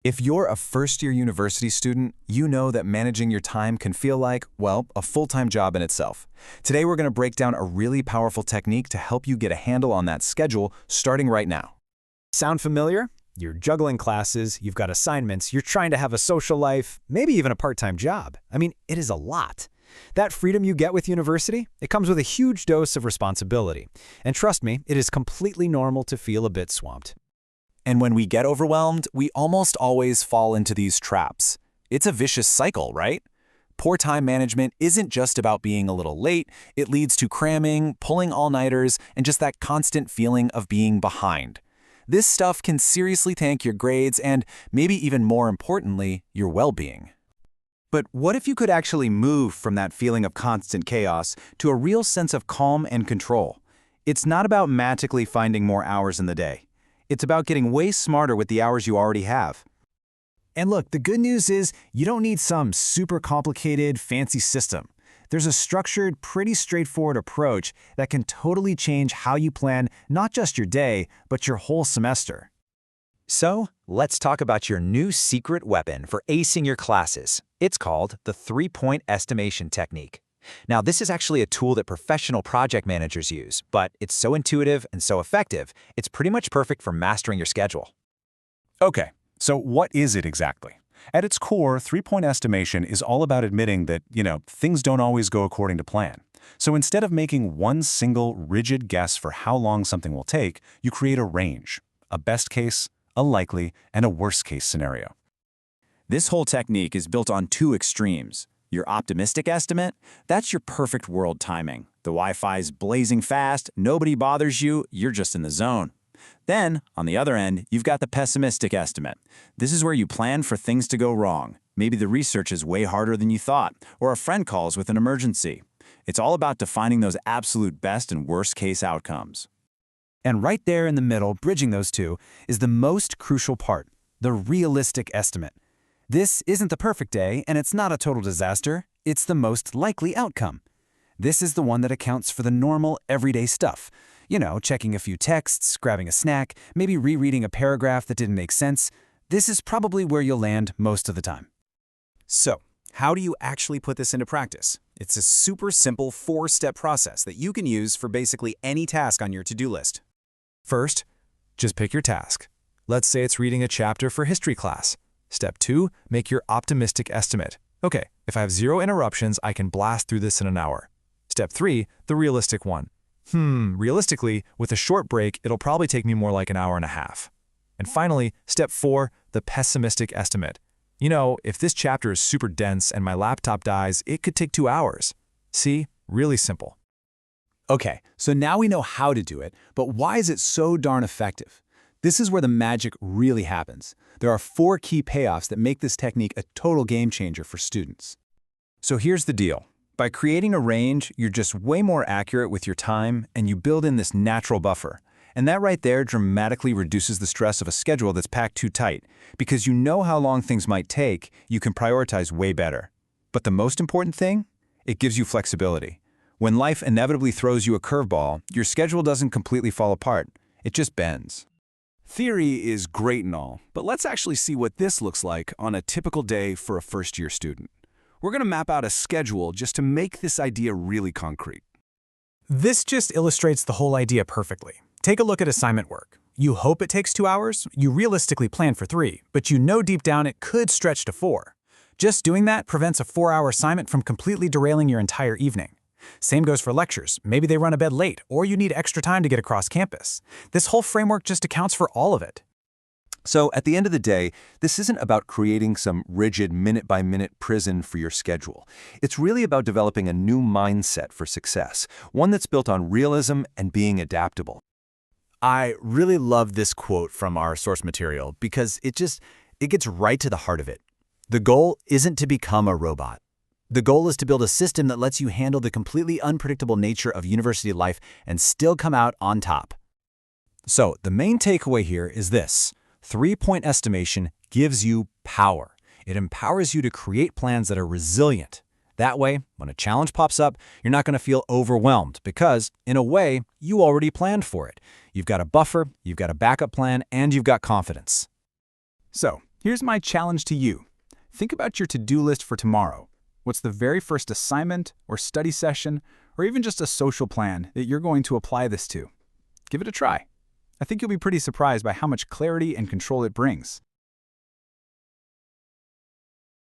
If you're a first-year university student, you know that managing your time can feel like, well, a full-time job in itself. Today we're going to break down a really powerful technique to help you get a handle on that schedule starting right now. Sound familiar? You're juggling classes, you've got assignments, you're trying to have a social life, maybe even a part-time job. I mean, it is a lot. That freedom you get with university, it comes with a huge dose of responsibility. And trust me, it is completely normal to feel a bit swamped. And when we get overwhelmed, we almost always fall into these traps. It's a vicious cycle, right? Poor time management isn't just about being a little late, it leads to cramming, pulling all-nighters, and just that constant feeling of being behind. This stuff can seriously tank your grades and, maybe even more importantly, your well-being. But what if you could actually move from that feeling of constant chaos to a real sense of calm and control? It's not about magically finding more hours in the day. It's about getting way smarter with the hours you already have. And look, the good news is you don't need some super complicated, fancy system. There's a structured, pretty straightforward approach that can totally change how you plan not just your day, but your whole semester. So, let's talk about your new secret weapon for acing your classes. It's called the three-point estimation technique. Now, this is actually a tool that professional project managers use, but it's so intuitive and so effective, it's pretty much perfect for mastering your schedule. Okay, so what is it exactly? At its core, three-point estimation is all about admitting that, things don't always go according to plan. So instead of making one single, rigid guess for how long something will take, you create a range, a best case, a likely, and a worst case scenario. This whole technique is built on two extremes. Your optimistic estimate, that's your perfect world timing. The Wi-Fi's blazing fast, nobody bothers you, you're just in the zone. Then, on the other end, you've got the pessimistic estimate. This is where you plan for things to go wrong. Maybe the research is way harder than you thought, or a friend calls with an emergency. It's all about defining those absolute best and worst case outcomes. And right there in the middle, bridging those two, is the most crucial part, the realistic estimate. This isn't the perfect day, and it's not a total disaster. It's the most likely outcome. This is the one that accounts for the normal, everyday stuff. Checking a few texts, grabbing a snack, maybe rereading a paragraph that didn't make sense. This is probably where you'll land most of the time. So, how do you actually put this into practice? It's a super simple 4-step process that you can use for basically any task on your to-do list. First, just pick your task. Let's say it's reading a chapter for history class. Step 2, make your optimistic estimate. Okay, if I have 0 interruptions, I can blast through this in an hour. Step 3, the realistic one. Realistically, with a short break, it'll probably take me more like an hour and a half. And finally, step 4, the pessimistic estimate. If this chapter is super dense and my laptop dies, it could take 2 hours. See? Really simple. Okay, so now we know how to do it, but why is it so darn effective? This is where the magic really happens. There are 4 key payoffs that make this technique a total game changer for students. So here's the deal. By creating a range, you're just way more accurate with your time, and you build in this natural buffer. And that right there dramatically reduces the stress of a schedule that's packed too tight. Because you know how long things might take, you can prioritize way better. But the most important thing? It gives you flexibility. When life inevitably throws you a curveball, your schedule doesn't completely fall apart. It just bends. Theory is great and all, but let's actually see what this looks like on a typical day for a first-year student. We're going to map out a schedule just to make this idea really concrete. This just illustrates the whole idea perfectly. Take a look at assignment work. You hope it takes 2 hours, you realistically plan for 3, but you know deep down it could stretch to 4. Just doing that prevents a 4-hour assignment from completely derailing your entire evening. Same goes for lectures. Maybe they run a bit late, or you need extra time to get across campus. This whole framework just accounts for all of it. So at the end of the day, this isn't about creating some rigid minute-by-minute prison for your schedule. It's really about developing a new mindset for success, one that's built on realism and being adaptable. I really love this quote from our source material because it gets right to the heart of it. The goal isn't to become a robot. The goal is to build a system that lets you handle the completely unpredictable nature of university life and still come out on top. So the main takeaway here is this. 3-point estimation gives you power. It empowers you to create plans that are resilient. That way, when a challenge pops up, you're not going to feel overwhelmed because, in a way, you already planned for it. You've got a buffer, you've got a backup plan, and you've got confidence. So, Here's my challenge to you. Think about your to-do list for tomorrow. What's the very first assignment or study session or even just a social plan that you're going to apply this to? Give it a try. I think you'll be pretty surprised by how much clarity and control it brings.